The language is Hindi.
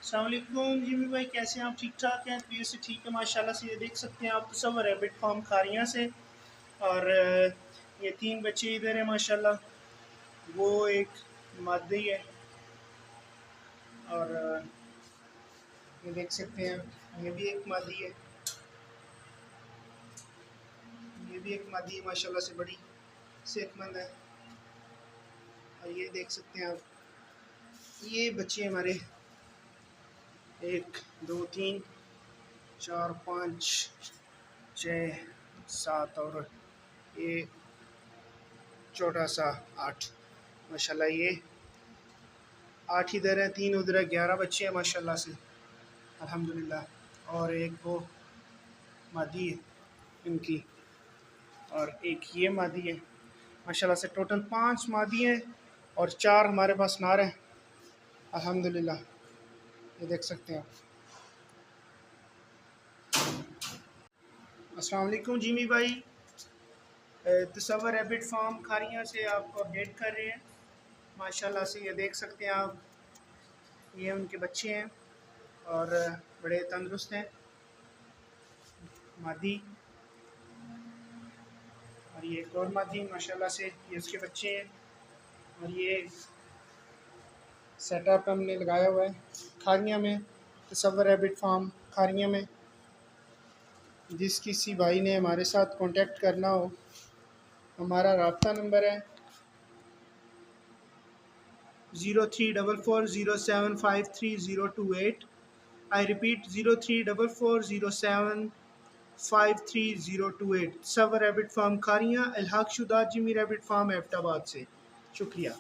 अस्सलाम वालेकुम जिमी भाई, कैसे हैं आप? ठीक ठाक हैं? तबीयत से ठीक है माशाल्लाह से। ये देख सकते हैं आप तो सब रैबिट फार्म खारियाँ से। और ये 3 बच्चे इधर हैं माशाल्लाह। वो एक मादी है और ये देख सकते हैं ये भी एक मादी है। ये भी एक मादी है माशाल्लाह से, बड़ी सेहतमंद है। और ये देख सकते हैं आप, ये बच्चे हमारे 1 2 3 4 5 6 7 और ये छोटा सा 8 माशाल्लाह। ये 8 इधर है, 3 उधर है, 11 बच्चे हैं माशाल्लाह से अल्हम्दुलिल्लाह। और एक वो मादी है इनकी, और एक ये मादी है माशाल्लाह से। टोटल 5 मादी हैं और 4 हमारे पास नार हैं अल्हम्दुलिल्लाह। ये देख सकते हैं आप। अस्सलाम वालेकुम जिमी भाई, तसव्वुर रैबिट फार्म खारियाँ से आपको अपडेट कर रहे हैं माशाल्लाह से। ये देख सकते हैं आप, ये उनके बच्चे हैं और बड़े तंदुरुस्त हैं मादी। और ये एक और मादी माशाल्लाह से, ये उसके बच्चे हैं। और ये सेटअप हमने लगाया हुआ है खारियाँ में, तसव्वुर रैबिट फार्म खारियाँ में। जिस किसी भाई ने हमारे साथ कांटेक्ट करना हो, हमारा रब्ता नंबर है 0344075308। I repeat 0344075308। तसव्वुर रैबिट फार्म खारियाँ, इल्हाक शुदा जिमी रैबिट फार्म एबटाबाद से। शुक्रिया।